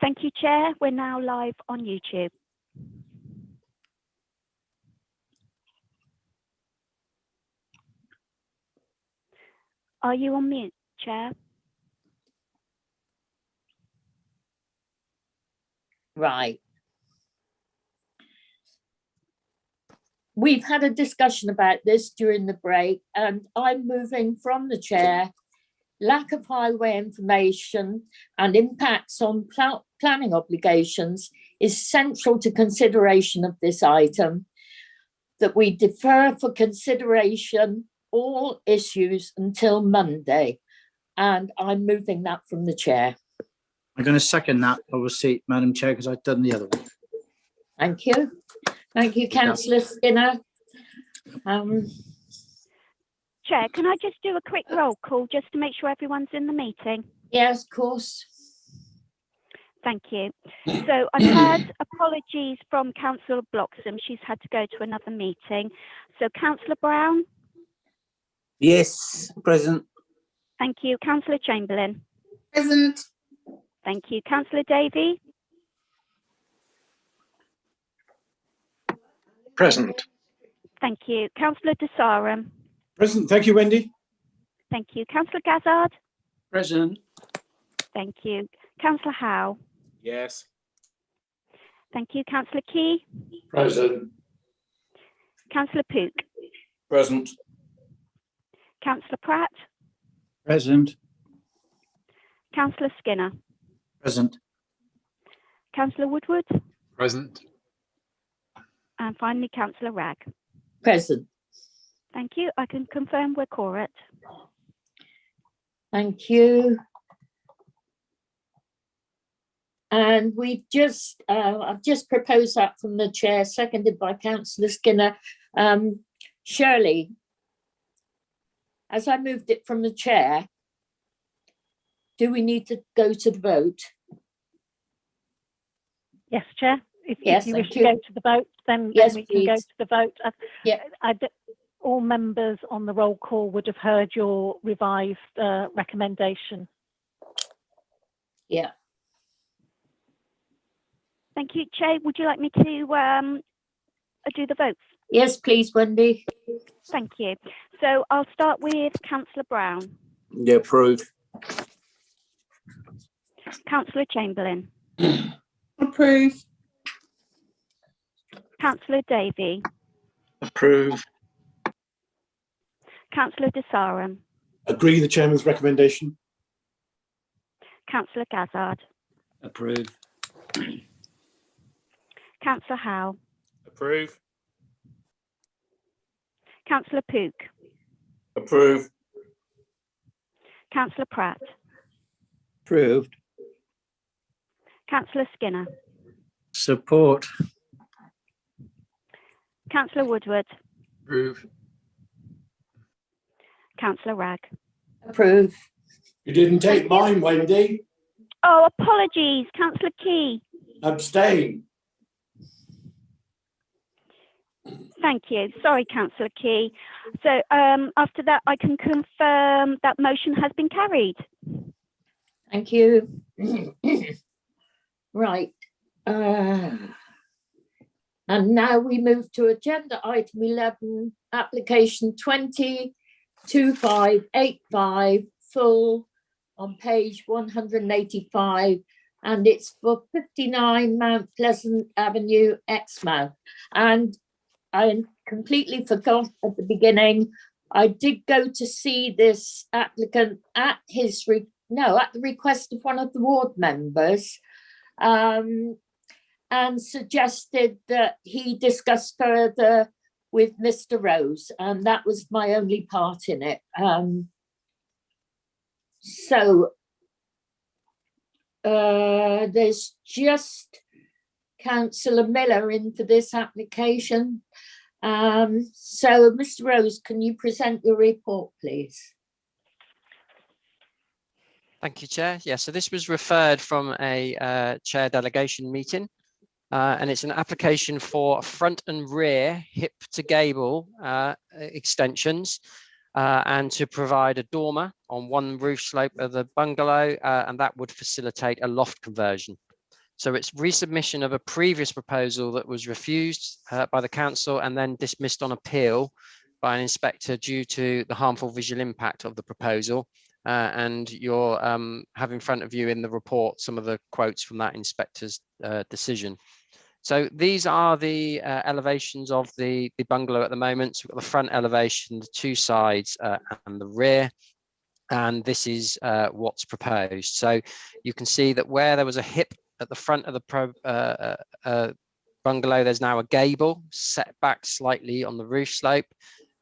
Thank you, Chair. We're now live on YouTube. Are you on mute, Chair? Right. We've had a discussion about this during the break, and I'm moving from the chair. Lack of highway information and impacts on planning obligations is central to consideration of this item, that we defer for consideration all issues until Monday. And I'm moving that from the chair. I'm going to second that, obviously, Madam Chair, because I've done the other one. Thank you. Thank you, Councillor Skinner. Chair, can I just do a quick roll call just to make sure everyone's in the meeting? Yes, of course. Thank you. So I've had apologies from Councillor Bloxham. She's had to go to another meeting. So Councillor Brown? Yes, present. Thank you. Councillor Chamberlain? Present. Thank you. Councillor Davey? Present. Thank you. Councillor Desarum? Present. Thank you, Wendy. Thank you. Councillor Gazzard? Present. Thank you. Councillor Howe? Yes. Thank you. Councillor Key? Present. Councillor Pook? Present. Councillor Pratt? Present. Councillor Skinner? Present. Councillor Woodward? Present. And finally, Councillor Ragg. Present. Thank you. I can confirm we're quorate. Thank you. And we've just, I've just proposed that from the chair, seconded by Councillor Skinner. Shirley, as I moved it from the chair, do we need to go to the vote? Yes, Chair. If Yes, you wish thank to you. go to the vote, then Yes, we can go please. to the vote. Yeah. All members on the roll call would have heard your revised recommendation. Yeah. Thank you. Chair, would you like me to do the votes? Yes, please, Wendy. Thank you. So I'll start with Councillor Brown. Yeah, approved. Councillor Chamberlain. Approve. Councillor Davey. Approve. Councillor Desarum. Agree the chairman's recommendation. Councillor Gazzard. Approve. Councillor Howe. Approve. Councillor Pook. Approve. Councillor Pratt. Approved. Councillor Skinner. Support. Councillor Woodward. Approve. Councillor Ragg. Approve. You didn't take mine, Wendy. Oh, apologies. Councillor Key. Abstain. Thank you. Sorry, Councillor Key. So after that, I can confirm that motion has been carried. Thank you. Right. And now we move to agenda item 11, application 202585, full on page 185, and it's for 59 Mount Pleasant Avenue, Exmouth. And I completely forgot at the beginning, I did go to see this applicant at his at the request of one of the ward members, and suggested that he discuss further with Mr. Rose, and that was my only part in it. So there's just Councillor Miller in for this application. So Mr. Rose, can you present your report, please? Thank you, Chair. Yeah, so this was referred from a chair delegation meeting, and it's an application for front and rear hip to gable extensions, and to provide a dormer on one roof slope of the bungalow, and that would facilitate a loft conversion. So it's resubmission of a previous proposal that was refused by the council and then dismissed on appeal by an inspector due to the harmful visual impact of the proposal. And you'll have in front of you in the report some of the quotes from that inspector's decision. So these are the elevations of the bungalow at the moment. So we've got the front elevation, the two sides and the rear. And this is what's proposed. So you can see that where there was a hip at the front of the bungalow, there's now a gable set back slightly on the roof slope.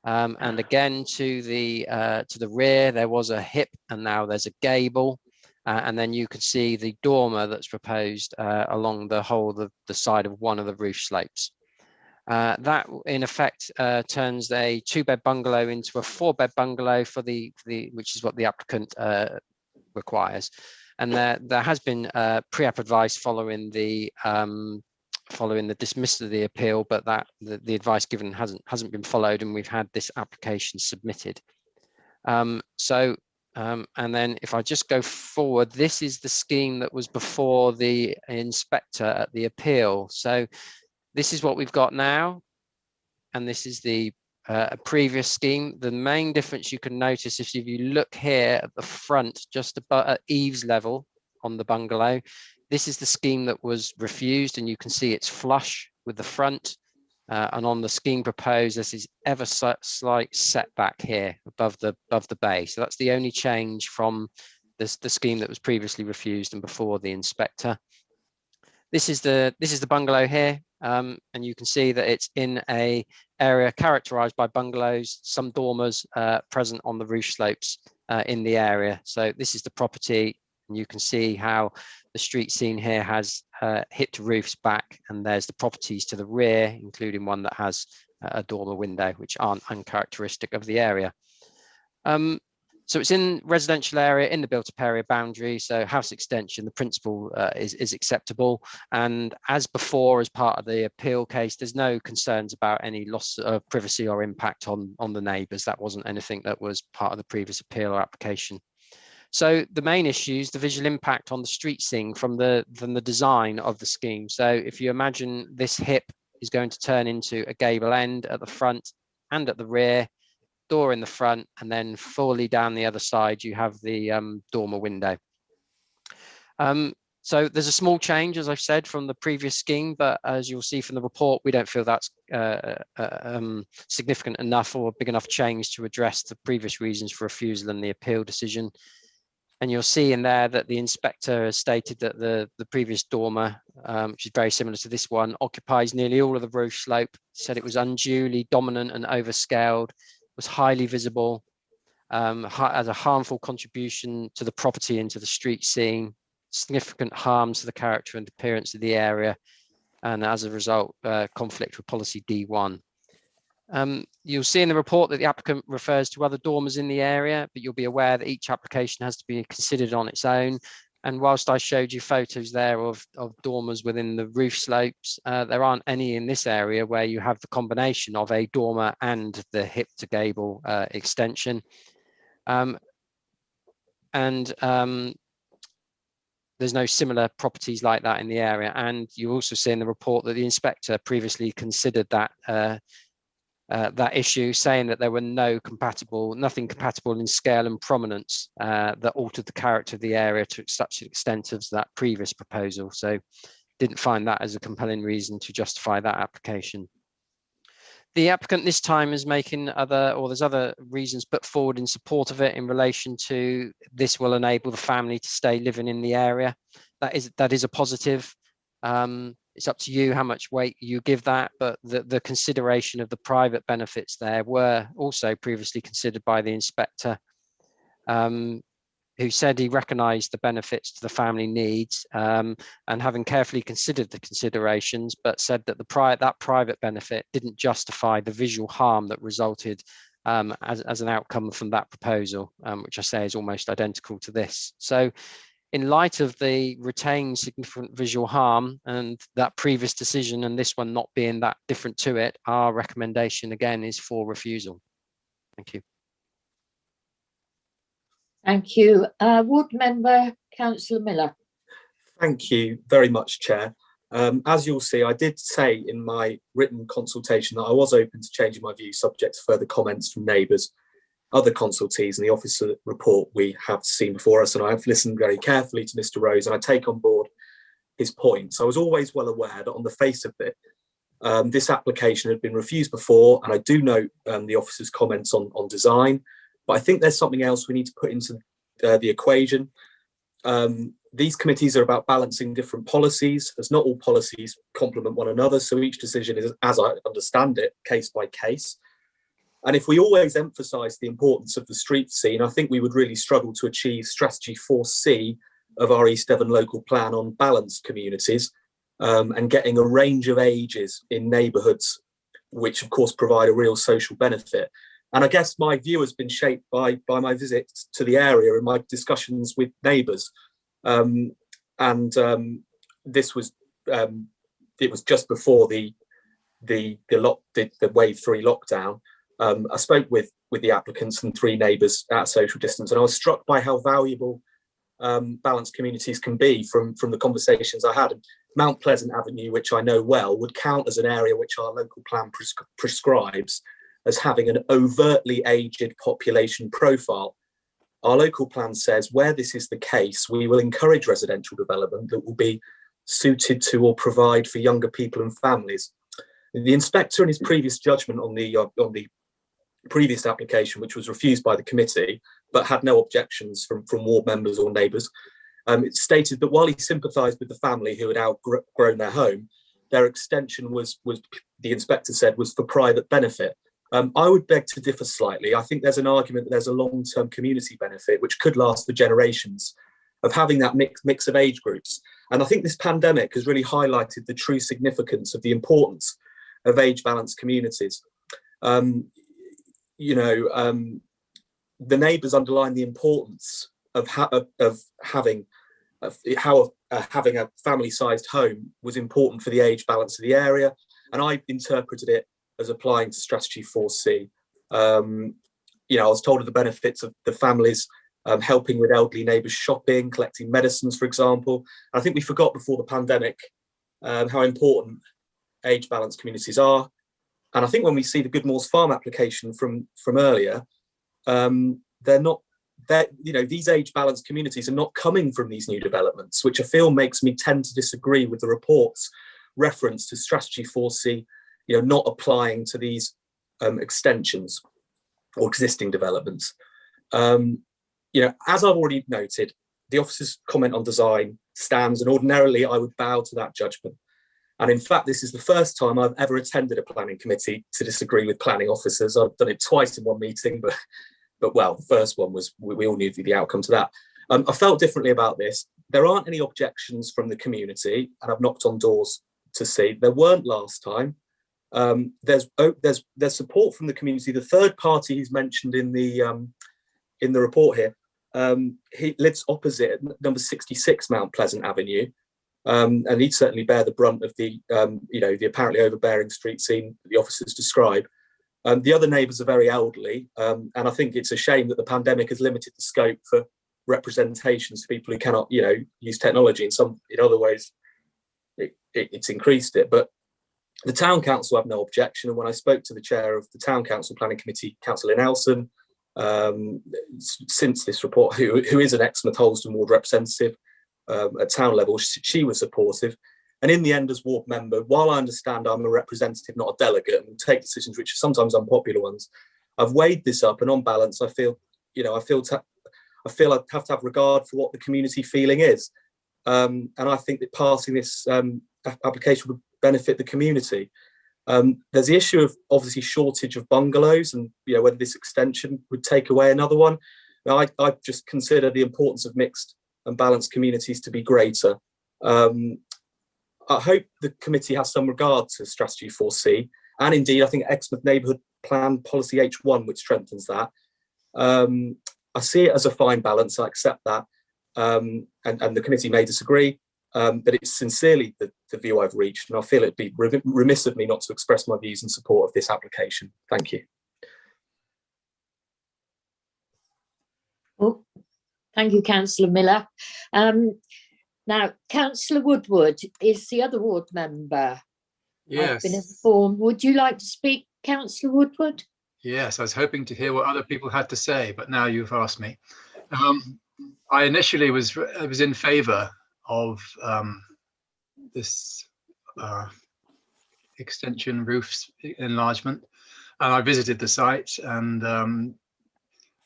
And again to the rear, there was a hip and now there's a gable. And then you can see the dormer that's proposed along the whole of the side of one of the roof slopes. That in effect turns a 2-bed bungalow into a 4-bed bungalow for which is what the applicant requires. And there has been pre-app advice following the dismissal of the appeal, but the advice given hasn't been followed, and we've had this application submitted. And then if I just go forward, this is the scheme that was before the inspector at the appeal. So this is what we've got now, and this is the previous scheme. The main difference you can notice if you look here at the front, just about at eaves level on the bungalow, this is the scheme that was refused, and you can see it's flush with the front. And on the scheme proposed, this is ever so slight setback here above the bay. So that's the only change from the scheme that was previously refused and before the inspector. This is the bungalow here, and you can see that it's in a area characterized by bungalows, some dormers present on the roof slopes in the area. So this is the property, and you can see how the street scene here has hipped roofs back, and there's the properties to the rear, including one that has a dormer window, which aren't uncharacteristic of the area. So it's in residential area in the built-up area boundary. So house extension, the principle is acceptable. And as before, as part of the appeal case, there's no concerns about any loss of privacy or impact on the neighbours. That wasn't anything that was part of the previous appeal or application. So the main issues, the visual impact on the street scene from the design of the scheme. So if you imagine this hip is going to turn into a gable end at the front and at the rear, door in the front, and then fully down the other side, you have the dormer window. So there's a small change, as I've said, from the previous scheme, but as you'll see from the report, we don't feel that's significant enough or a big enough change to address the previous reasons for refusal and the appeal decision. And you'll see in there that the inspector has stated that the previous dormer, which is very similar to this one, occupies nearly all of the roof slope, said it was unduly dominant and overscaled, was highly visible, as a harmful contribution to the property and to the street scene, significant harm to the character and appearance of the area, and as a result, conflict with policy D1. You'll see in the report that the applicant refers to other dormers in the area, but you'll be aware that each application has to be considered on its own. And whilst I showed you photos there of dormers within the roof slopes, there aren't any in this area where you have the combination of a dormer and the hip to gable extension. There's no similar properties like that in the area. And you also see in the report that the inspector previously considered that that issue, saying that there were nothing compatible in scale and prominence that altered the character of the area to such an extent as that previous proposal. So didn't find that as a compelling reason to justify that application. The applicant this time is making there's other reasons put forward in support of it in relation to this will enable the family to stay living in the area. That is a positive. It's up to you how much weight you give that, but the consideration of the private benefits there were also previously considered by the inspector, who said he recognised the benefits to the family needs, and having carefully considered the considerations, but said that that private benefit didn't justify the visual harm that resulted as an outcome from that proposal, which I say is almost identical to this. So in light of the retained significant visual harm and that previous decision and this one not being that different to it, our recommendation again is for refusal. Thank you. Thank you. Ward member, Councillor Miller. Thank you very much, Chair. As you'll see, I did say in my written consultation that I was open to changing my view subject to further comments from neighbours, other consultees and the officer report we have seen before us, and I have listened very carefully to Mr Rose, and I take on board his points. I was always well aware that on the face of it, this application had been refused before, and I do note the officer's comments on design, but I think there's something else we need to put into the equation. These committees are about balancing different policies, as not all policies complement one another, so each decision is, as I understand it, case by case. And if we always emphasise the importance of the street scene, I think we would really struggle to achieve strategy 4C of our East Devon local plan on balanced communities, and getting a range of ages in neighbourhoods, which of course provide a real social benefit. And I guess my view has been shaped by my visit to the area and my discussions with neighbours. This was it was just before the wave 3 lockdown. I spoke with the applicants and 3 neighbours at social distance, and I was struck by how valuable balanced communities can be from the conversations I had. Mount Pleasant Avenue, which I know well, would count as an area which our local plan prescribes as having an overtly aged population profile. Our local plan says where this is the case, we will encourage residential development that will be suited to or provide for younger people and families. The inspector in his previous judgment on the previous application, which was refused by the committee, but had no objections from ward members or neighbours, it stated that while he sympathised with the family who had outgrown their home, their extension was the inspector said, was for private benefit. I would beg to differ slightly. I think there's an argument that there's a long-term community benefit which could last for generations of having that mix of age groups. And I think this pandemic has really highlighted the true significance of the importance of age-balanced communities. The neighbours underline the importance of having a family-sized home was important for the age balance of the area, and I interpreted it as applying to strategy 4C. I was told of the benefits of the families helping with elderly neighbours shopping, collecting medicines, for example. I think we forgot before the pandemic how important age-balanced communities are. And I think when we see the Goodmore's Farm application from earlier, these age-balanced communities are not coming from these new developments, which I feel makes me tend to disagree with the report's reference to strategy 4C, not applying to these extensions or existing developments. As I've already noted, the officer's comment on design stands, and ordinarily I would bow to that judgment. And in fact, this is the first time I've ever attended a planning committee to disagree with planning officers. I've done it twice in one meeting, but well, the first one was, we all knew the outcome to that. I felt differently about this. There aren't any objections from the community, and I've knocked on doors to see. There weren't last time. There's support from the community. The third party who's mentioned in the report here, he lives opposite at number 66 Mount Pleasant Avenue, and he'd certainly bear the brunt of the apparently overbearing street scene that the officers describe. The other neighbours are very elderly, and I think it's a shame that the pandemic has limited the scope for representations for people who cannot, use technology. In other ways, it's increased it. But the town council have no objection, and when I spoke to the chair of the town council planning committee, Councillor Nelson, since this report, who is an Exmouth Holston ward representative at town level, she was supportive. And in the end, as ward member, while I understand I'm a representative, not a delegate, and take decisions which are sometimes unpopular ones, I've weighed this up, and on balance, I feel I have to have regard for what the community feeling is, and I think that passing this application would benefit the community. There's the issue of obviously shortage of bungalows, and whether this extension would take away another one. Now, I just consider the importance of mixed and balanced communities to be greater. I hope the committee has some regard to strategy 4C, and indeed I think Exmouth Neighbourhood Plan Policy H1, which strengthens that. I see it as a fine balance, I accept that, and the committee may disagree, but it's sincerely the view I've reached, and I feel it'd be remiss of me not to express my views in support of this application. Thank you. Oh, thank you, Councillor Miller. Now, Councillor Woodward is the other ward member. I've been Yes. informed. Would you like to speak, Councillor Woodward? Yes, I was hoping to hear what other people had to say, but now you've asked me. I initially was in favour of this extension roofs enlargement, and I visited the site, and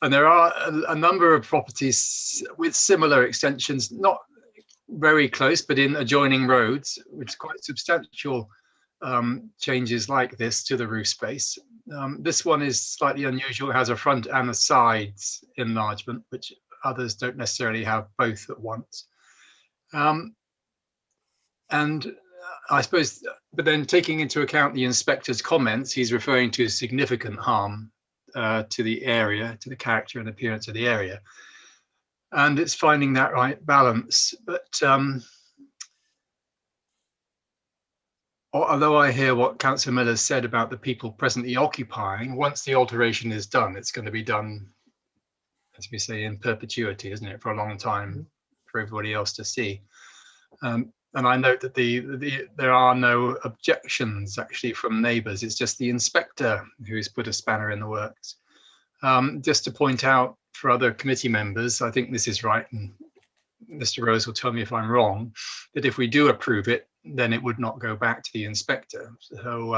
there are a number of properties with similar extensions, not very close, but in adjoining roads, with quite substantial changes like this to the roof space. This one is slightly unusual. It has a front and a sides enlargement, which others don't necessarily have both at once. And I suppose, but then taking into account the inspector's comments, he's referring to significant harm to the area, to the character and appearance of the area. And it's finding that right balance. But although I hear what Councillor Miller said about the people presently occupying, once the alteration is done, it's going to be done, as we say, in perpetuity, isn't it, for a long time for everybody else to see. And I note that there are no objections actually from neighbours. It's just the inspector who's put a spanner in the works. Just to point out for other committee members, I think this is right, and Mr. Rose will tell me if I'm wrong, that if we do approve it, then it would not go back to the inspector. So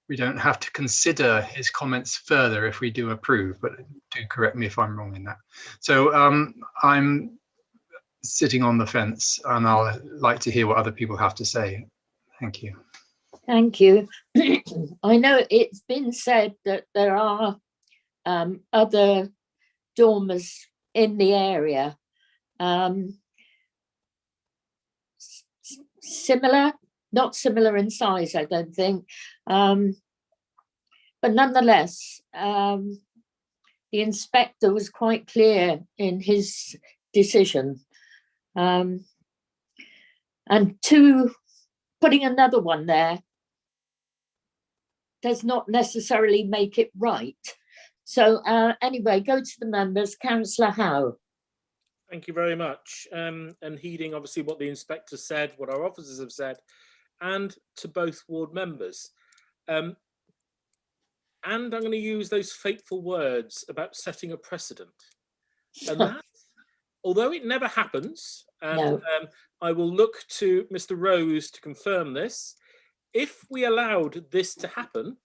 we don't have to consider his comments further if we do approve, but do correct me if I'm wrong in that. So I'm sitting on the fence, and I'll like to hear what other people have to say. Thank you. Thank you. I know it's been said that there are other dormers in the area. Similar, not similar in size, I don't think. But nonetheless, the inspector was quite clear in his decision. And putting another one there does not necessarily make it right. So anyway, go to the members. Councillor Howe. Thank you very much. And heeding obviously what the inspector said, what our officers have said, and to both ward members. And I'm going to use those fateful words about setting a precedent. And that, although it never happens, and I will look to Mr. Rose to confirm this, if we allowed this to happen,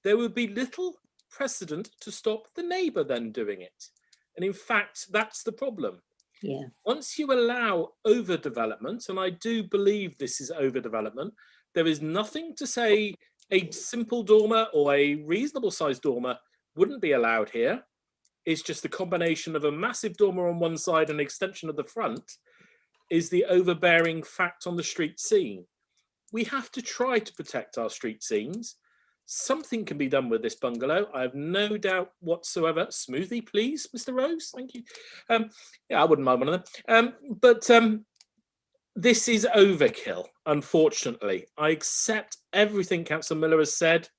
there would be little precedent to stop the neighbour then doing it. And in fact, that's the problem. Yeah. Once you allow overdevelopment, and I do believe this is overdevelopment, there is nothing to say a simple dormer or a reasonable sized dormer wouldn't be allowed here. It's just the combination of a massive dormer on one side and an extension of the front is the overbearing fact on the street scene. We have to try to protect our street scenes. Something can be done with this bungalow. I have no doubt whatsoever. Smoothie, please, Mr. Rose. Thank you. Yeah, I wouldn't mind one of them. But this is overkill, unfortunately. I accept everything Councillor Miller has said.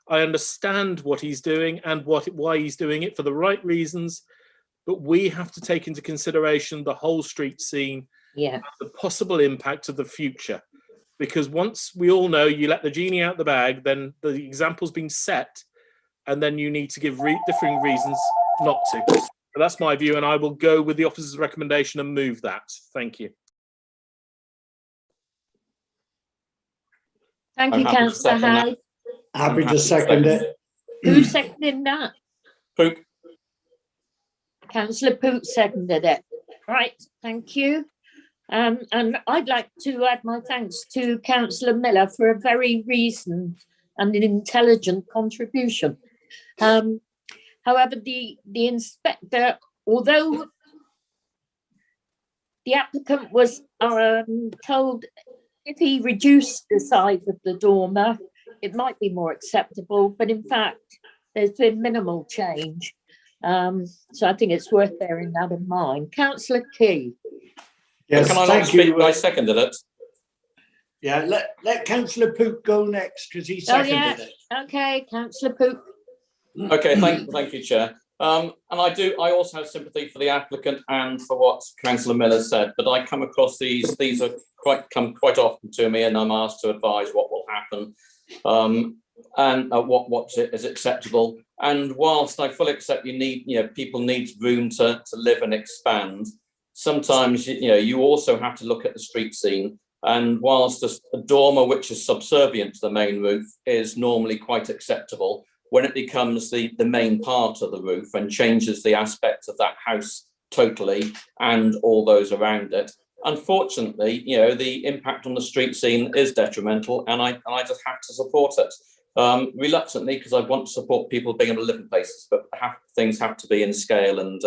I understand what he's doing and why he's doing it for the right reasons. But we have to take into consideration the whole street scene, and the possible impact of the future. Because once we all know you let the genie out the bag, then the example's been set, and then you need to give differing reasons not to. But that's my view, and I will go with the officer's recommendation and move that. Thank you. Thank you, Councillor Howe. Happy to second it. Who's seconding that? Pook. Councillor Pook seconded it. Right, thank you. And I'd like to add my thanks to Councillor Miller for a very reasoned and an intelligent contribution. However, the inspector, although the applicant was told if he reduced the size of the dormer, it might be more acceptable, but in fact, there's been minimal change. So I think it's worth bearing that in mind. Councillor Key. Yes, can I not speak? I seconded it. Yeah, let Councillor Pook go next because he seconded it. Okay, Councillor Pook. Okay, thank you, Chair. And I also have sympathy for the applicant and for what Councillor Miller said, but I come across these are come quite often to me, and I'm asked to advise what will happen, and what is acceptable. And whilst I fully accept people need room to live and expand, sometimes you also have to look at the street scene. And whilst a dormer which is subservient to the main roof is normally quite acceptable, when it becomes the main part of the roof and changes the aspect of that house totally and all those around it, unfortunately, the impact on the street scene is detrimental, and I just have to support it. Reluctantly, because I want to support people being able to live in places, but things have to be in scale and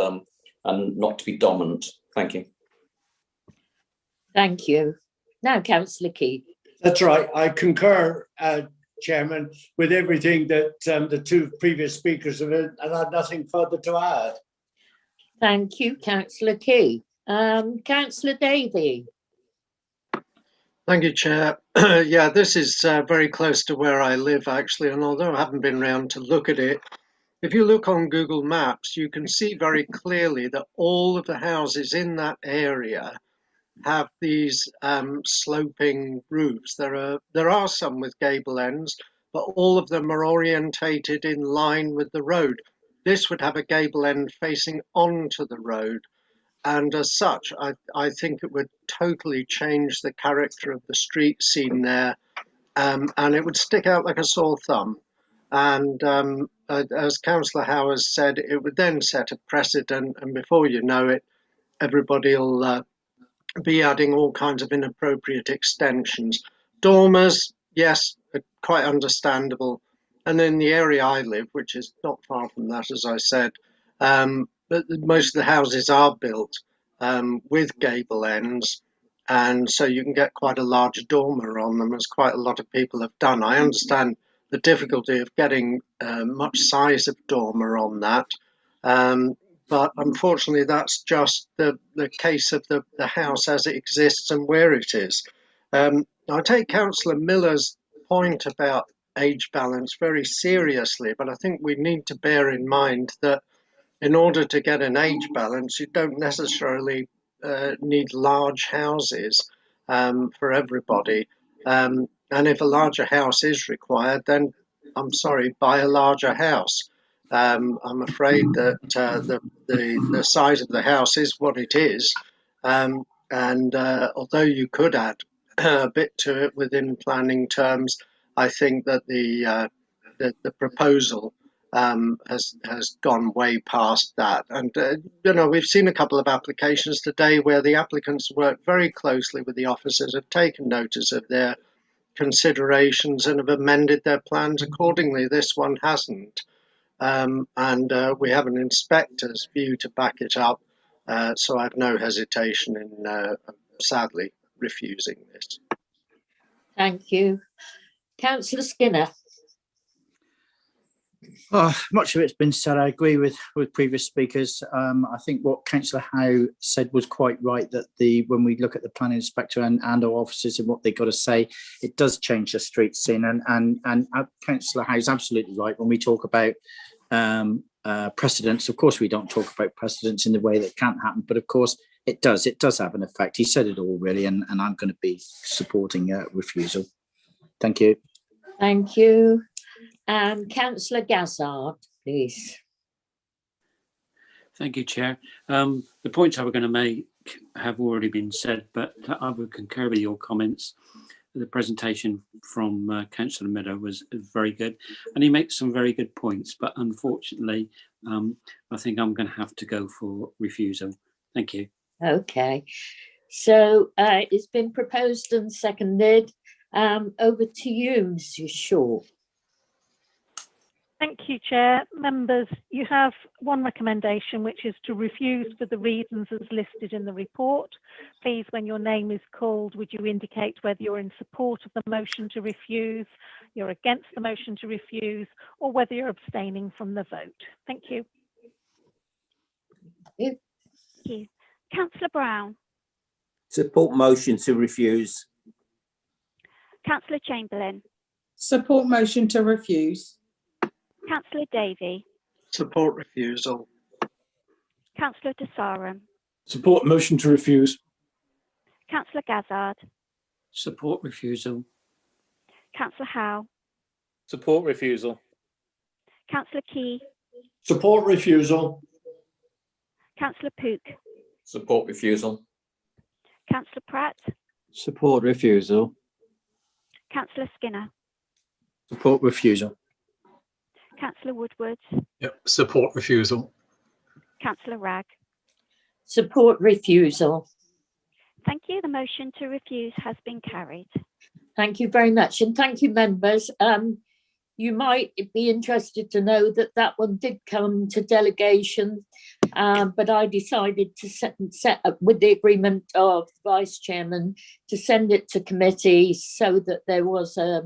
not to be dominant. Thank you. Thank you. Now, Councillor Key. That's right. I concur, Chairman, with everything that the two previous speakers have, and I have nothing further to add. Thank you, Councillor Key. Councillor Davey. Thank you, Chair. Yeah, this is very close to where I live, actually, and although I haven't been around to look at it, if you look on Google Maps, you can see very clearly that all of the houses in that area have these sloping roofs. There are some with gable ends, but all of them are orientated in line with the road. This would have a gable end facing onto the road, and as such, I think it would totally change the character of the street scene there, and it would stick out like a sore thumb. And as Councillor Howard said, it would then set a precedent, and before you know it, everybody will be adding all kinds of inappropriate extensions. Dormers, yes, quite understandable. And in the area I live, which is not far from that, as I said, but most of the houses are built with gable ends, and so you can get quite a large dormer on them, as quite a lot of people have done. I understand the difficulty of getting much size of dormer on that, but unfortunately that's just the case of the house as it exists and where it is. I take Councillor Miller's point about age balance very seriously, but I think we need to bear in mind that in order to get an age balance, you don't necessarily need large houses for everybody. And if a larger house is required, then I'm sorry, buy a larger house. I'm afraid that the size of the house is what it is. And although you could add a bit to it within planning terms, I think that the proposal has gone way past that. And, we've seen a couple of applications today where the applicants work very closely with the officers, have taken notice of their considerations and have amended their plans accordingly. This one hasn't. And we have an inspector's view to back it up. So I have no hesitation in sadly refusing this. Thank you. Councillor Skinner. Much of it's been said. I agree with previous speakers. I think what Councillor Howe said was quite right, that when we look at the planning inspector and our officers and what they've got to say, it does change the street scene. And Councillor Howe is absolutely right when we talk about precedents. Of course, we don't talk about precedents in the way that can't happen, but of course it does. It does have an effect. He said it all really, and I'm going to be supporting refusal. Thank you. Thank you. Councillor Gazzard, please. Thank you, Chair. The points I was going to make have already been said, but I would concur with your comments. The presentation from Councillor Miller was very good, and he makes some very good points, but unfortunately, I think I'm going to have to go for refusal. Thank you. Okay. So it's been proposed and seconded. Over to you, Mrs. Shaw. Thank you, Chair. Members, you have one recommendation, which is to refuse for the reasons as listed in the report. Please, when your name is called, would you indicate whether you're in support of the motion to refuse, you're against the motion to refuse, or whether you're abstaining from the vote. Thank you. Thank you. Councillor Brown. Support motion to refuse. Councillor Chamberlain. Support motion to refuse. Councillor Davey. Support refusal. Councillor De Sarum, Support motion to refuse. Councillor Gazzard, Support refusal. Councillor Howe, Support refusal. Councillor Key, Support refusal. Councillor Pook, Support refusal. Councillor Pratt, Support refusal. Councillor Skinner, Support refusal. Councillor Woodward, Yep. Support refusal. Councillor Ragg. Support refusal. Thank you. The motion to refuse has been carried. Thank you very much, and thank you, members. You might be interested to know that that one did come to delegation, but I decided to set up with the agreement of the Vice Chairman to send it to committee so that there was a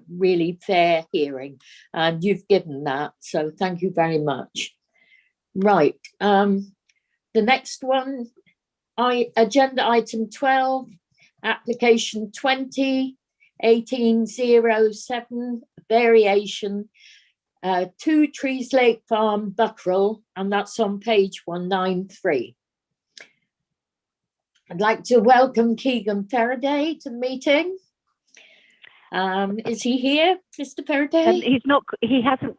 really fair hearing, and you've given that, so thank you very much. Right, the next one, agenda item 12, application 201807, variation, 2 Trees Lake Farm, Buckroll, and that's on page 193. I'd like to welcome Keegan Faraday to the meeting. Is he here, Mr. Faraday? He's not. He hasn't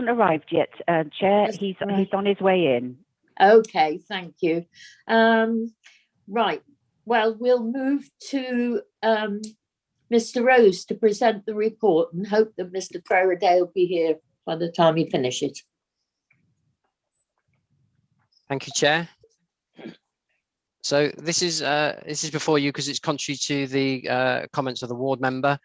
arrived yet, Chair. That's He's right. on his way in. Okay, thank you. Right. Well, we'll move to Mr. Rose to present the report and hope that Mr. Faraday will be here by the time he finishes. Thank you, Chair. So this is before you because it's contrary to the comments of the ward member.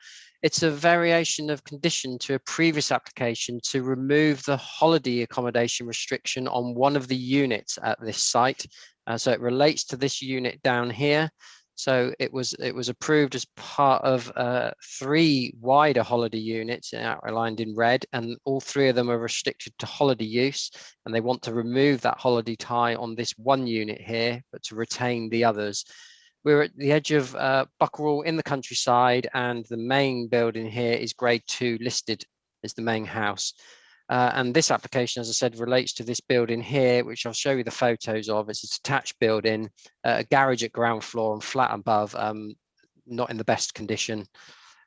It's a variation of condition to a previous application to remove the holiday accommodation restriction on one of the units at this site. So it relates to this unit down here. So it was approved as part of 3 wider holiday units outlined in red, and all 3 of them are restricted to holiday use, and they want to remove that holiday tie on this one unit here, but to retain the others. We're at the edge of Buckroll in the countryside, and the main building here is grade 2 listed as the main house. And this application, as I said, relates to this building here, which I'll show you the photos of. It's a detached building, a garage at ground floor and flat above, not in the best condition.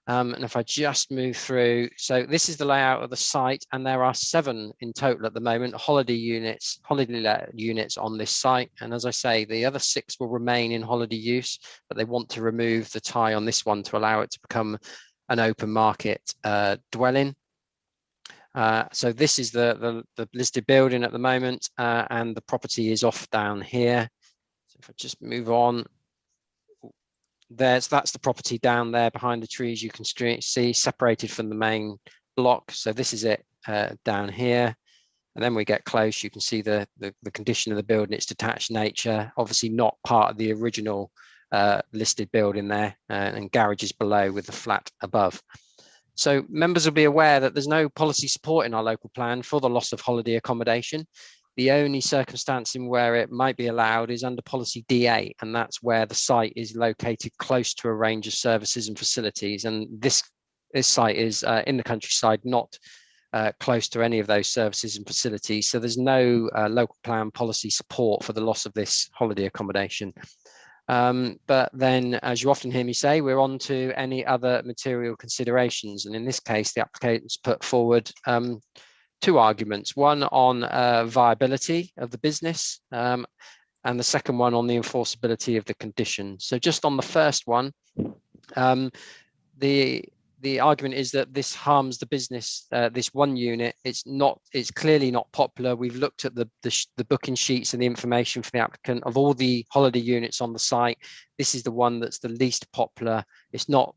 And if I just move through, so this is the layout of the site, and there are 7 in total at the moment, holiday units on this site. And as I say, the other 6 will remain in holiday use, but they want to remove the tie on this one to allow it to become an open market dwelling. So this is the listed building at the moment, and the property is off down here. So if I just move on, that's the property down there behind the trees. You can see separated from the main block. So this is it down here, and then we get close. You can see the condition of the building, its detached nature, obviously not part of the original listed building there, and garages below with the flat above. So members will be aware that there's no policy support in our local plan for the loss of holiday accommodation. The only circumstance in where it might be allowed is under policy D8, and that's where the site is located close to a range of services and facilities. And this site is in the countryside, not close to any of those services and facilities. So there's no local plan policy support for the loss of this holiday accommodation. But then, as you often hear me say, we're on to any other material considerations. And in this case, the applicant's put forward 2 arguments, one on viability of the business, and the second one on the enforceability of the condition. So just on the first one, the argument is that this harms the business, this one unit. It's clearly not popular. We've looked at the booking sheets and the information for the applicant of all the holiday units on the site. This is the one that's the least popular. It's not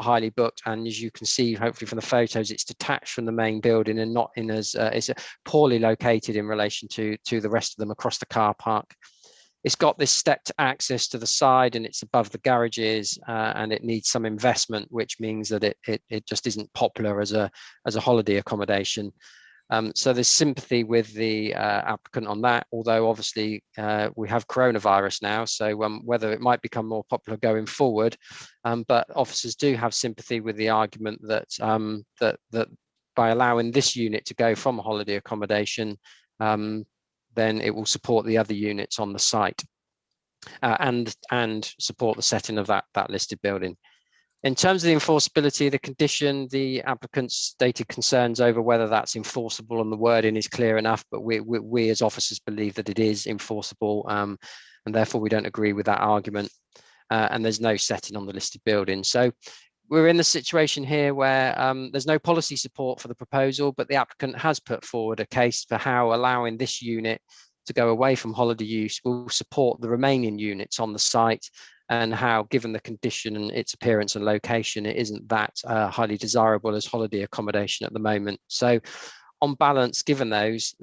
highly booked, and as you can see, hopefully from the photos, it's detached from the main building and not in as it's poorly located in relation to the rest of them across the car park. It's got this stepped access to the side, and it's above the garages, and it needs some investment, which means that it just isn't popular as a holiday accommodation. So there's sympathy with the applicant on that, although obviously we have coronavirus now, so whether it might become more popular going forward, but officers do have sympathy with the argument that by allowing this unit to go from holiday accommodation, then it will support the other units on the site and support the setting of that listed building. In terms of the enforceability of the condition, the applicants stated concerns over whether that's enforceable and the wording is clear enough, but we as officers believe that it is enforceable, and therefore we don't agree with that argument. And there's no setting on the listed building. So we're in the situation here where there's no policy support for the proposal, but the applicant has put forward a case for how allowing this unit to go away from holiday use will support the remaining units on the site, and how, given the condition and its appearance and location, it isn't that highly desirable as holiday accommodation at the moment. So on balance, given those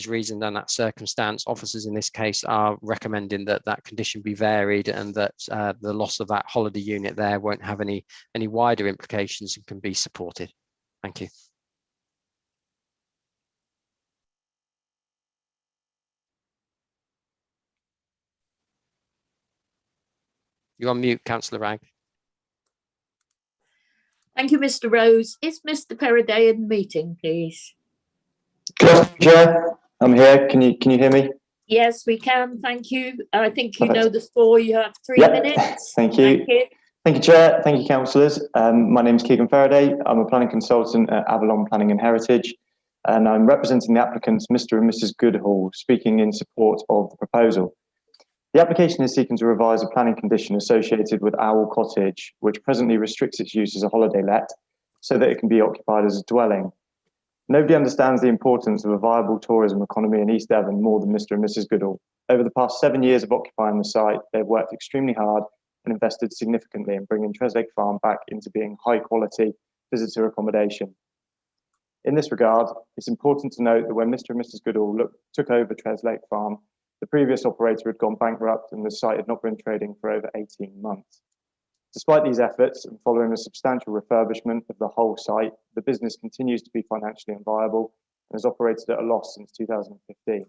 reasons and that circumstance, officers in this case are recommending that that condition be varied, and that the loss of that holiday unit there won't have any wider implications and can be supported. Thank you. You're on mute, Councillor Wragg. Thank you, Mr. Rose. Is Mr. Faraday in the meeting, please? Chair, I'm here. Can you hear me? Yes, we can. Thank you. I think you know the score. You have 3 minutes. Thank you. Thank you, Chair. Thank you, councillors. My name is Keegan Faraday. I'm a planning consultant at Avalon Planning and Heritage, and I'm representing the applicants, Mr. and Mrs. Goodall, speaking in support of the proposal. The application is seeking to revise a planning condition associated with Owl Cottage, which presently restricts its use as a holiday let, so that it can be occupied as a dwelling. Nobody understands the importance of a viable tourism economy in East Devon more than Mr. and Mrs. Goodall. Over the past 7 years of occupying the site, they've worked extremely hard and invested significantly in bringing Treslake Farm back into being high quality visitor accommodation. In this regard, it's important to note that when Mr. and Mrs. Goodall took over Treslake Farm, the previous operator had gone bankrupt and the site had not been trading for over 18 months. Despite these efforts and following a substantial refurbishment of the whole site, the business continues to be financially unviable and has operated at a loss since 2015.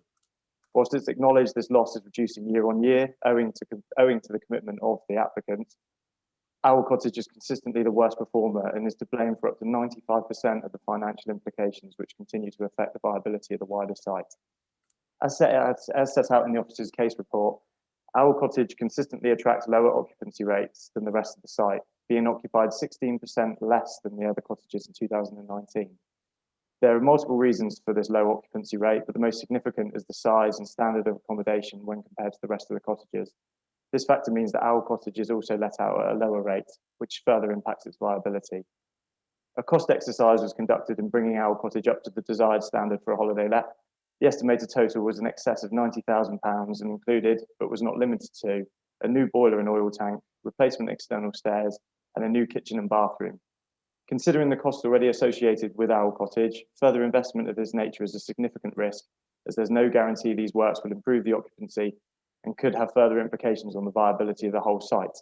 Whilst it's acknowledged this loss is reducing year on year, owing to the commitment of the applicant, Owl Cottage is consistently the worst performer and is to blame for up to 95% of the financial implications which continue to affect the viability of the wider site. As set out in the officer's case report, Owl Cottage consistently attracts lower occupancy rates than the rest of the site, being occupied 16% less than the other cottages in 2019. There are multiple reasons for this low occupancy rate, but the most significant is the size and standard of accommodation when compared to the rest of the cottages. This factor means that Owl Cottage is also let out at a lower rate, which further impacts its viability. A cost exercise was conducted in bringing Owl Cottage up to the desired standard for a holiday let. The estimated total was in excess of £90,000 and included, but was not limited to, a new boiler and oil tank, replacement external stairs, and a new kitchen and bathroom. Considering the costs already associated with Owl Cottage, further investment of this nature is a significant risk, as there's no guarantee these works will improve the occupancy and could have further implications on the viability of the whole site.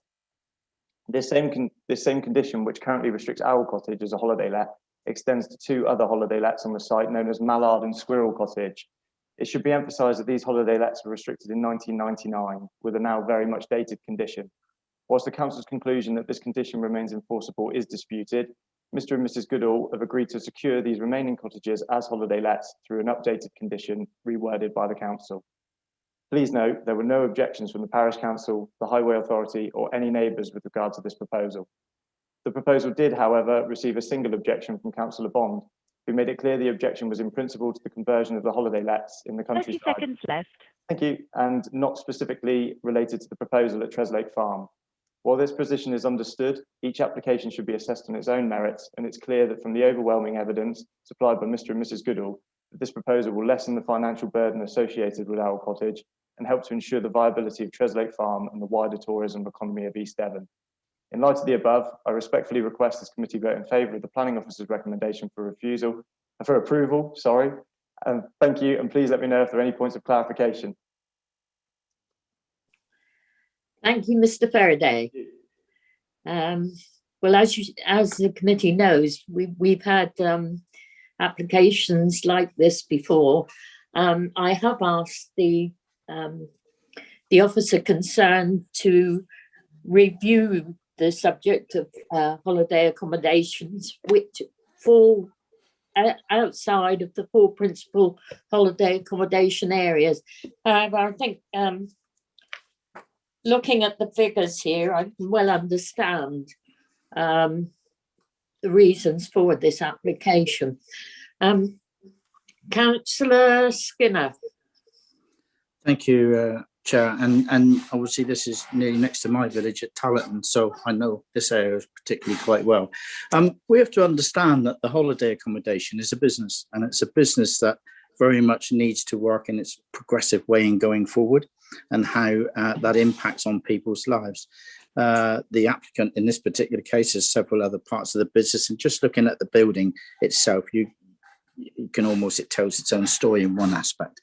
This same condition, which currently restricts Owl Cottage as a holiday let, extends to 2 other holiday lets on the site known as Mallard and Squirrel Cottage. It should be emphasised that these holiday lets were restricted in 1999 with a now very much dated condition. Whilst the council's conclusion that this condition remains enforceable is disputed, Mr. and Mrs. Goodall have agreed to secure these remaining cottages as holiday lets through an updated condition reworded by the council. Please note there were no objections from the parish council, the highway authority, or any neighbours with regard to this proposal. The proposal did, however, receive a single objection from Councillor Bond, who made it clear the objection was in principle to the conversion of the holiday lets in the countryside. 30 seconds left. Thank you, and not specifically related to the proposal at Treslake Farm. While this position is understood, each application should be assessed on its own merits, and it's clear that from the overwhelming evidence supplied by Mr. and Mrs. Goodall, that this proposal will lessen the financial burden associated with Owl Cottage and help to ensure the viability of Treslake Farm and the wider tourism economy of East Devon. In light of the above, I respectfully request this committee vote in favour of the planning officer's recommendation for approval. And thank you, and please let me know if there are any points of clarification. Thank you, Mr. Faraday. Well, as the committee knows, we've had applications like this before. I have asked the officer concerned to review the subject of holiday accommodations, which fall outside of the 4 principal holiday accommodation areas. However, I think looking at the figures here, I can well understand the reasons for this application. Councillor Skinner. Thank you, Chair. And obviously this is nearly next to my village at Talleton, so I know this area particularly quite well. We have to understand that the holiday accommodation is a business, and it's a business that very much needs to work in its progressive way in going forward, and how that impacts on people's lives. The applicant in this particular case has several other parts of the business, and just looking at the building itself, you can almost, it tells its own story in one aspect.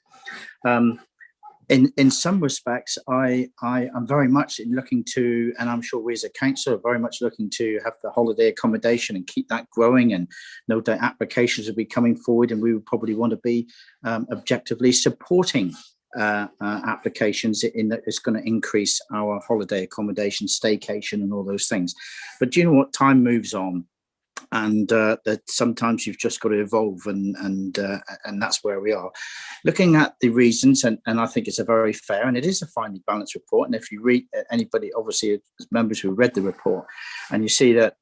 In some respects, I am very much looking to, and I'm sure we as a council are very much looking to have the holiday accommodation and keep that growing, and no doubt applications will be coming forward, and we would probably want to be objectively supporting applications in that it's going to increase our holiday accommodation, staycation and all those things. But do you know what? Time moves on, and that sometimes you've just got to evolve, and that's where we are. Looking at the reasons, and I think it's a very fair, and it is a finely balanced report. And if you read, anybody, obviously as members who read the report, and you see that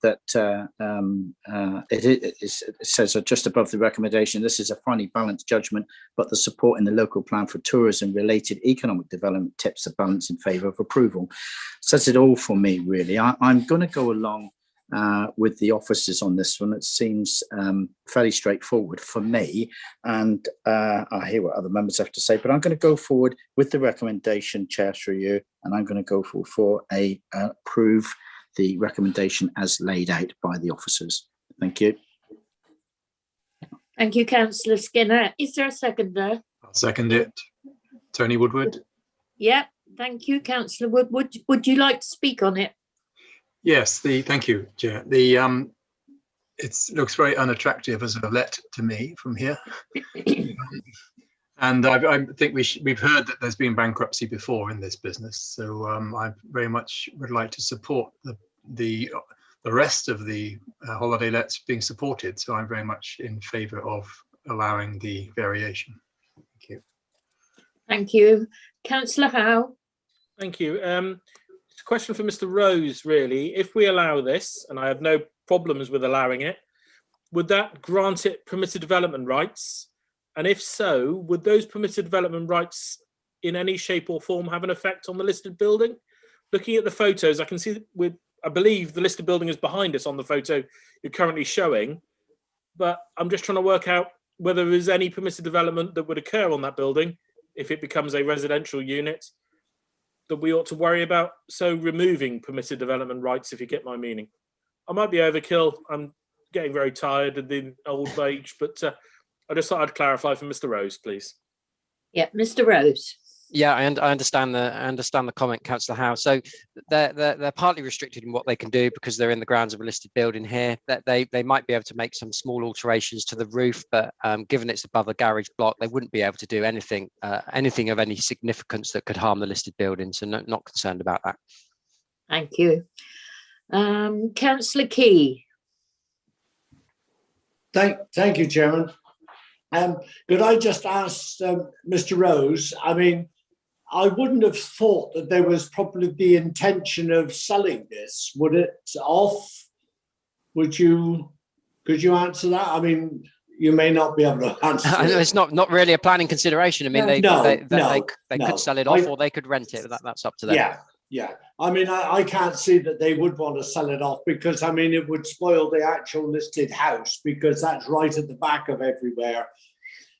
it says just above the recommendation, this is a finely balanced judgment, but the support in the local plan for tourism related economic development tips the balance in favour of approval. Says it all for me, really. I'm going to go along with the officers on this one. It seems fairly straightforward for me, and I hear what other members have to say, but I'm going to go forward with the recommendation, Chair, through you, and I'm going to go for approve the recommendation as laid out by the officers. Thank you. Thank you, Councillor Skinner. Is there a seconder? I'll second it. Tony Woodward. Yeah, thank you, Councillor Woodward. Would you like to speak on it? Yes, thank you, Chair. It looks very unattractive as a let to me from here. And I think we've heard that there's been bankruptcy before in this business. So I very much would like to support the rest of the holiday lets being supported. So I'm very much in favour of allowing the variation. Thank you. Thank you. Councillor Howe. Thank you. It's a question for Mr. Rose, really. If we allow this, and I have no problems with allowing it, would that grant it permitted development rights? And if so, would those permitted development rights in any shape or form have an effect on the listed building? Looking at the photos, I can see I believe the listed building is behind us on the photo you're currently showing, but I'm just trying to work out whether there is any permitted development that would occur on that building if it becomes a residential unit that we ought to worry about. So removing permitted development rights, if you get my meaning. I might be overkill. I'm getting very tired of the old age, but I just thought I'd clarify for Mr. Rose, please. Yeah, Mr. Rose. Yeah, I understand the comment, Councillor Howe. So they're partly restricted in what they can do because they're in the grounds of a listed building here. That they might be able to make some small alterations to the roof, but given it's above a garage block, they wouldn't be able to do anything of any significance that could harm the listed building. So not concerned about that. Thank you. Councillor Key. Thank you, Chairman. Could I just ask Mr. Rose, I mean, I wouldn't have thought that there was probably the intention of selling this. Would it off? Could you answer that? I mean, you may not be able to answer it. It's not really a planning consideration. I mean, they could sell it off, or they could rent it. That's up to them. Yeah. I mean, I can't see that they would want to sell it off because, I mean, it would spoil the actual listed house because that's right at the back of everywhere.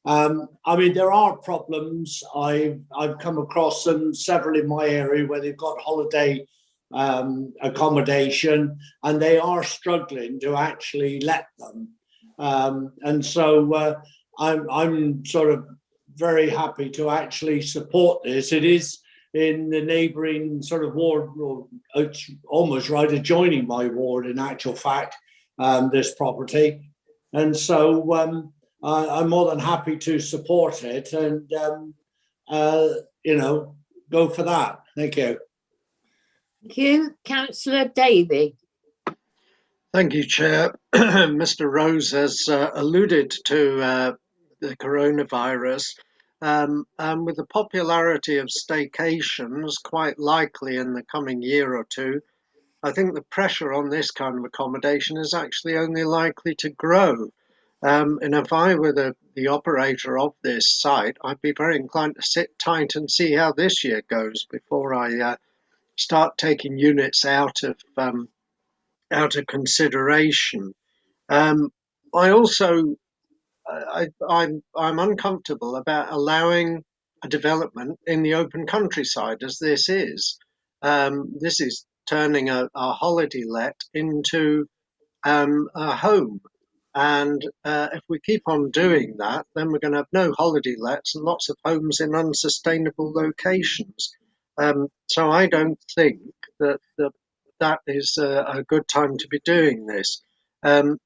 I mean, there are problems. I've come across them several in my area where they've got holiday accommodation and they are struggling to actually let them. And so I'm sort of very happy to actually support this. It is in the neighbouring sort of ward, or it's almost right adjoining my ward in actual fact, this property. And so I'm more than happy to support it and, go for that. Thank you. Thank you. Councillor Davey. Thank you, Chair. Mr. Rose has alluded to the coronavirus. And with the popularity of staycations, quite likely in the coming year or two, I think the pressure on this kind of accommodation is actually only likely to grow. And if I were the operator of this site, I'd be very inclined to sit tight and see how this year goes before I start taking units out of consideration. I also, I'm uncomfortable about allowing a development in the open countryside as this is. This is turning a holiday let into a home. And if we keep on doing that, then we're going to have no holiday lets and lots of homes in unsustainable locations. So I don't think that is a good time to be doing this. I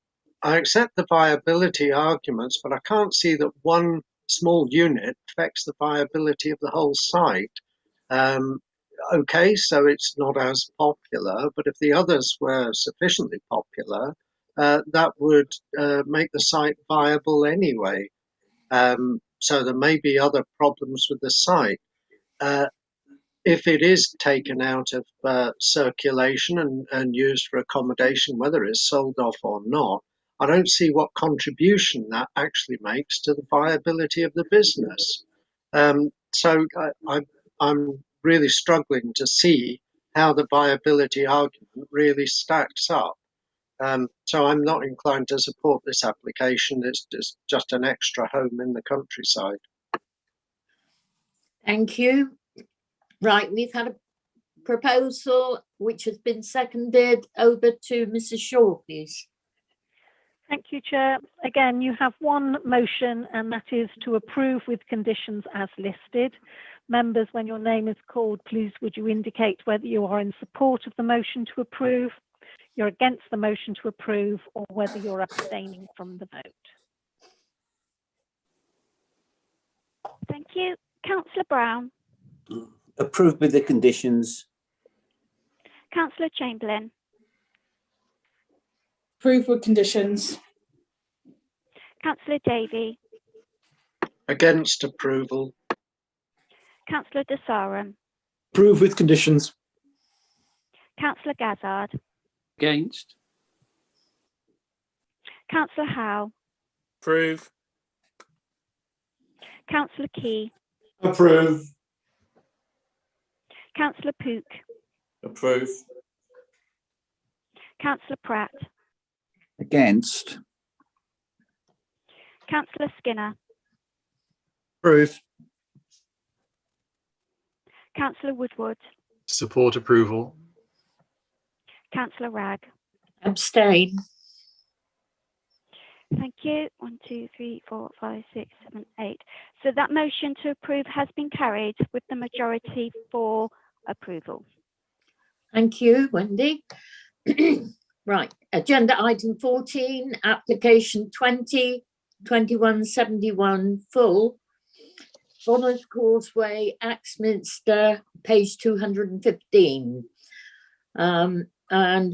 accept the viability arguments, but I can't see that one small unit affects the viability of the whole site. Okay, so it's not as popular, but if the others were sufficiently popular, that would make the site viable anyway. So there may be other problems with the site. If it is taken out of circulation and used for accommodation, whether it's sold off or not, I don't see what contribution that actually makes to the viability of the business. So I'm really struggling to see how the viability argument really stacks up. So I'm not inclined to support this application. It's just an extra home in the countryside. Thank you. Right, we've had a proposal which has been seconded. Over to Mrs. Shaw, please. Thank you, Chair. Again, you have one motion, and that is to approve with conditions as listed. Members, when your name is called, please would you indicate whether you are in support of the motion to approve, you're against the motion to approve, or whether you're abstaining from the vote. Thank you. Councillor Brown. Approved with the conditions. Councillor Chamberlain. Approved with conditions. Councillor Davey. Against approval. Councillor De Sarum. Approved with conditions. Councillor Gazzard. Against. Councillor Howe. Approve. Councillor Key. Approve. Councillor Pook. Approve. Councillor Pratt. Against. Councillor Skinner. Approved. Councillor Woodward. Support approval. Councillor Ragg. Abstain. Thank you. 1, 2, 3, 4, 5, 6, 7, 8. So that motion to approve has been carried with the majority for approval. Thank you, Wendy. Right, agenda item 14, application 202171 full. Bonners Causeway, Axminster, page 215. And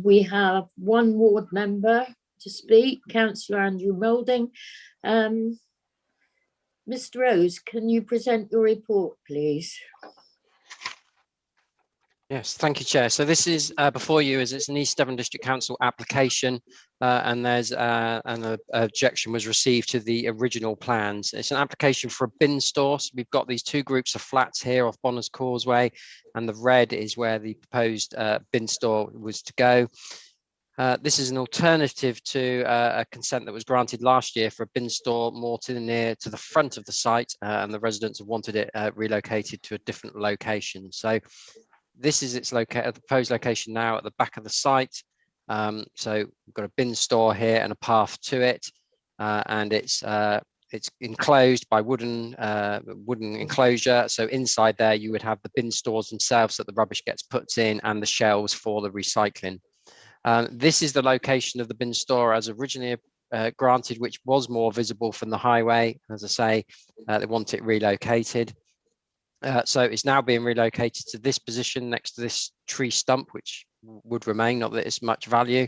we have one ward member to speak, Councillor Andrew Moulding. Mr. Rose, can you present your report, please? Yes, thank you, Chair. So this is before you as it's an East Devon District Council application, and there's an objection was received to the original plans. It's an application for a bin store. So we've got these two groups of flats here off Bonners Causeway, and the red is where the proposed bin store was to go. This is an alternative to a consent that was granted last year for a bin store more near to the front of the site, and the residents have wanted it relocated to a different location. So this is its proposed location now at the back of the site. So we've got a bin store here and a path to it, and it's enclosed by wooden enclosure. So inside there you would have the bin stores themselves that the rubbish gets put in, and the shelves for the recycling. This is the location of the bin store as originally granted, which was more visible from the highway. As I say, they want it relocated. So it's now being relocated to this position next to this tree stump, which would remain, not that it's much value.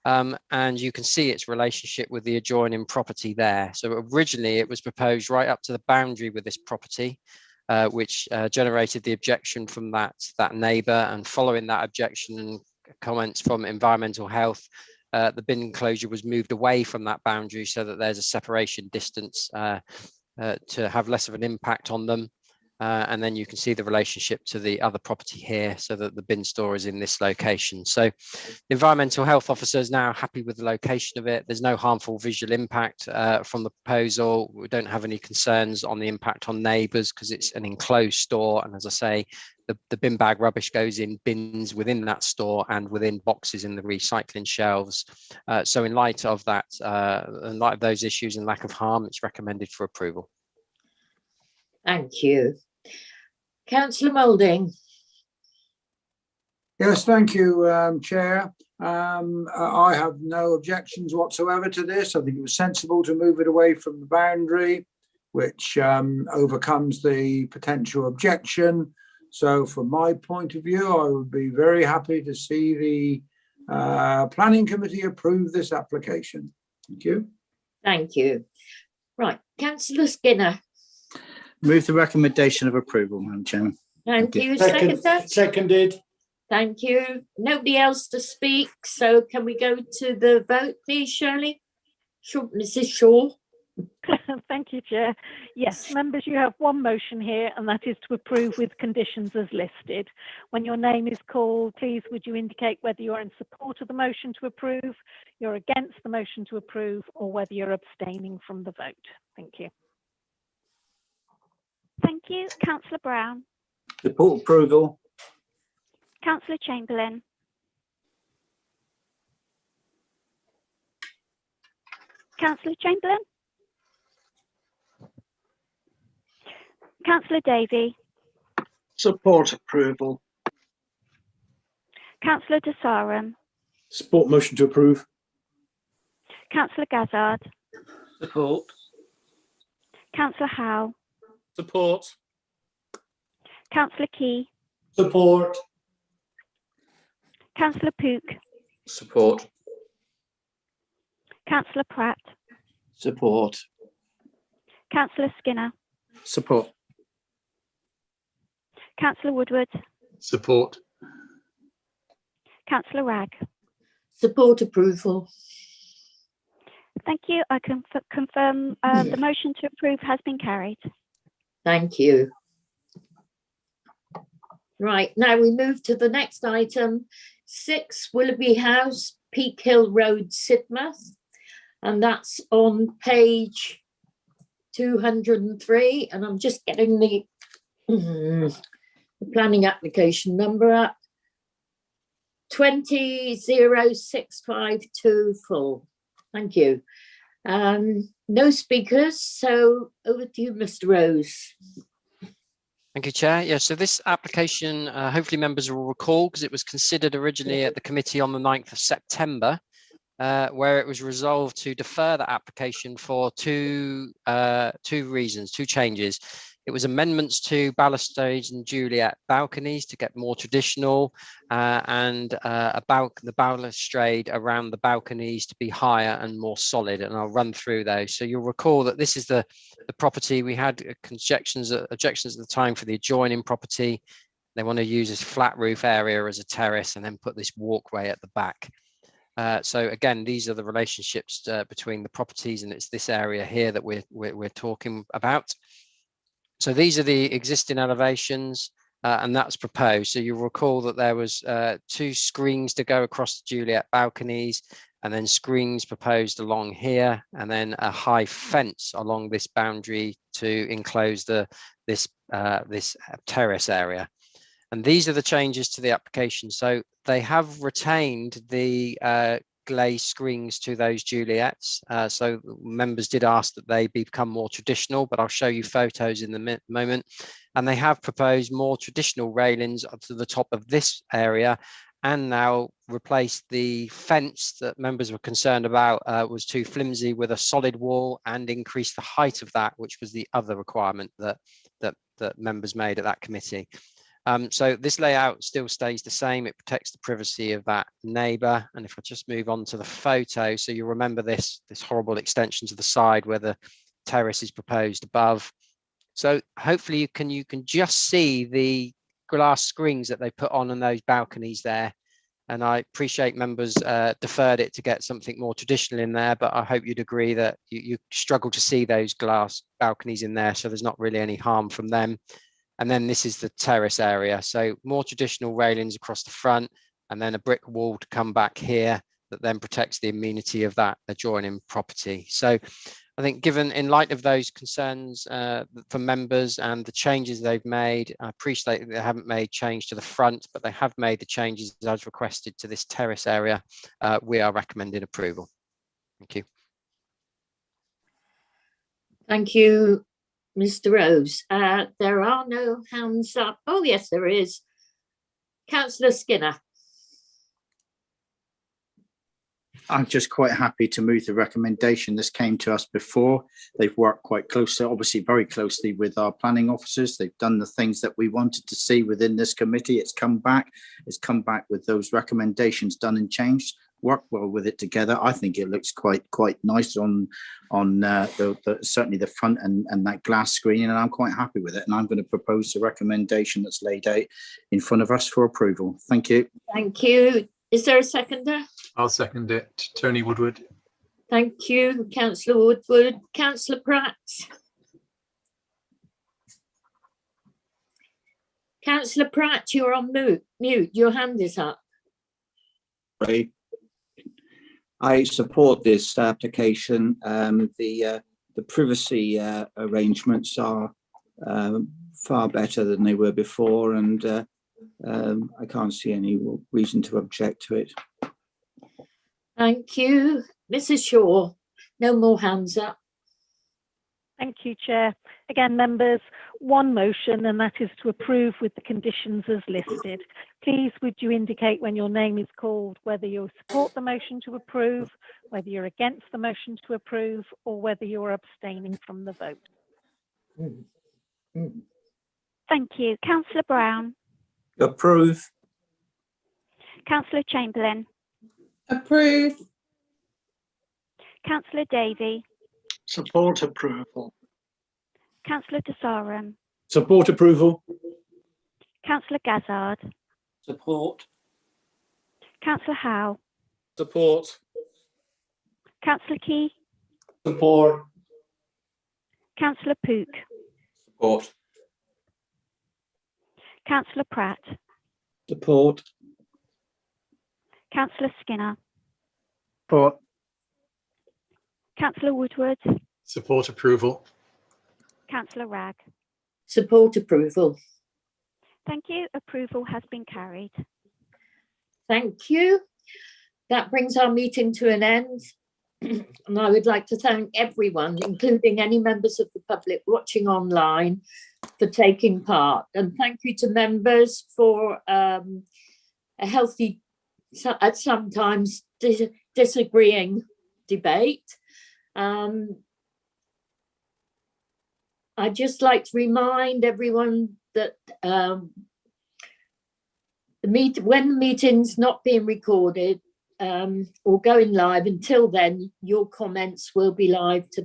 And you can see its relationship with the adjoining property there. So originally it was proposed right up to the boundary with this property, which generated the objection from that neighbour, and following that objection and comments from environmental health, the bin enclosure was moved away from that boundary so that there's a separation distance to have less of an impact on them. And then you can see the relationship to the other property here, so that the bin store is in this location. So the environmental health officer is now happy with the location of it. There's no harmful visual impact from the proposal. We don't have any concerns on the impact on neighbours because it's an enclosed store. And as I say, the bin bag rubbish goes in bins within that store and within boxes in the recycling shelves. So in light of that, in light of those issues and lack of harm, it's recommended for approval. Thank you. Councillor Moulding. Yes, thank you, Chair. I have no objections whatsoever to this. I think it was sensible to move it away from the boundary, which overcomes the potential objection. So from my point of view, I would be very happy to see the Planning Committee approve this application. Thank you. Thank you. Right, Councillor Skinner. Move the recommendation of approval, Madam Chairman. Thank you. Seconded. Thank you. Nobody else to speak, so can we go to the vote, please, Shirley? Mrs. Shaw. Thank you, Chair. Yes, members, you have one motion here, and that is to approve with conditions as listed. When your name is called, please would you indicate whether you're in support of the motion to approve, you're against the motion to approve, or whether you're abstaining from the vote. Thank you. Thank you. Councillor Brown. Support approval. Councillor Chamberlain. Councillor Chamberlain. Councillor Davey. Support approval. Councillor De Sarum. Support motion to approve. Councillor Gazzard. Support. Councillor Howe. Support. Councillor Key. Support. Councillor Pook. Support. Councillor Pratt. Support. Councillor Skinner. Support. Councillor Woodward. Support. Councillor Ragg. Support approval. Thank you. I can confirm the motion to approve has been carried. Thank you. Right, now we move to the next item, 6 Willoughby House, Peak Hill Road, Sidmouth, and that's on page 203, and I'm just getting the planning application number up. 200652 full. Thank you. No speakers, so over to you, Mr. Rose. Thank you, Chair. Yeah, so this application, hopefully members will recall, because it was considered originally at the committee on the 9th of September, where it was resolved to defer the application for two reasons, two changes. It was amendments to balustrades and Juliet balconies to get more traditional, and about the balustrade around the balconies to be higher and more solid. And I'll run through those. So you'll recall that this is the property. We had objections at the time for the adjoining property. They want to use this flat roof area as a terrace and then put this walkway at the back. So again, these are the relationships between the properties, and it's this area here that we're talking about. So these are the existing elevations, and that's proposed. So you'll recall that there was 2 screens to go across the Juliet balconies, and then screens proposed along here, and then a high fence along this boundary to enclose this terrace area. And these are the changes to the application. So they have retained the glaze screens to those Juliets. So members did ask that they become more traditional, but I'll show you photos in the moment. And they have proposed more traditional railings up to the top of this area, and now replaced the fence that members were concerned about was too flimsy with a solid wall, and increased the height of that, which was the other requirement that members made at that committee. So this layout still stays the same. It protects the privacy of that neighbour. And if I just move on to the photo, so you remember this horrible extension to the side where the terrace is proposed above. So hopefully you can just see the glass screens that they put on those balconies there. And I appreciate members deferred it to get something more traditional in there, but I hope you'd agree that you struggle to see those glass balconies in there, so there's not really any harm from them. And then this is the terrace area. So more traditional railings across the front, and then a brick wall to come back here that then protects the amenity of that adjoining property. So I think given in light of those concerns for members and the changes they've made, I appreciate that they haven't made change to the front, but they have made the changes as requested to this terrace area. We are recommending approval. Thank you. Thank you, Mr. Rose. There are no hands up. Oh, yes, there is. Councillor Skinner. I'm just quite happy to move the recommendation. This came to us before. They've worked quite closely, obviously very closely with our planning officers. They've done the things that we wanted to see within this committee. It's come back with those recommendations done and changed. Work well with it together. I think it looks quite nice on certainly the front and that glass screen, and I'm quite happy with it. And I'm going to propose the recommendation that's laid out in front of us for approval. Thank you. Thank you. Is there a seconder? I'll second it. Tony Woodward. Thank you, Councillor Woodward. Councillor Pratt. Councillor Pratt, you're on mute. Your hand is up. I support this application. The privacy arrangements are far better than they were before, and I can't see any reason to object to it. Thank you. Mrs. Shaw, no more hands up. Thank you, Chair. Again, members, one motion, and that is to approve with the conditions as listed. Please, would you indicate when your name is called whether you support the motion to approve, whether you're against the motion to approve, or whether you're abstaining from the vote. Thank you. Councillor Brown. Approve. Councillor Chamberlain. Approve. Councillor Davey. Support approval. Councillor Desarum. Support approval. Councillor Gazzard. Support. Councillor Howe. Support. Councillor Key. Support. Councillor Pook. Support. Councillor Pratt. Support. Councillor Skinner. Support. Councillor Woodward. Support approval. Councillor Ragg. Support approval. Thank you. Approval has been carried. Thank you. That brings our meeting to an end. And I would like to thank everyone, including any members of the public watching online, for taking part. And thank you to members for a healthy, at sometimes disagreeing debate. I'd just like to remind everyone that when the meeting's not being recorded or going live, until then, your comments will be live to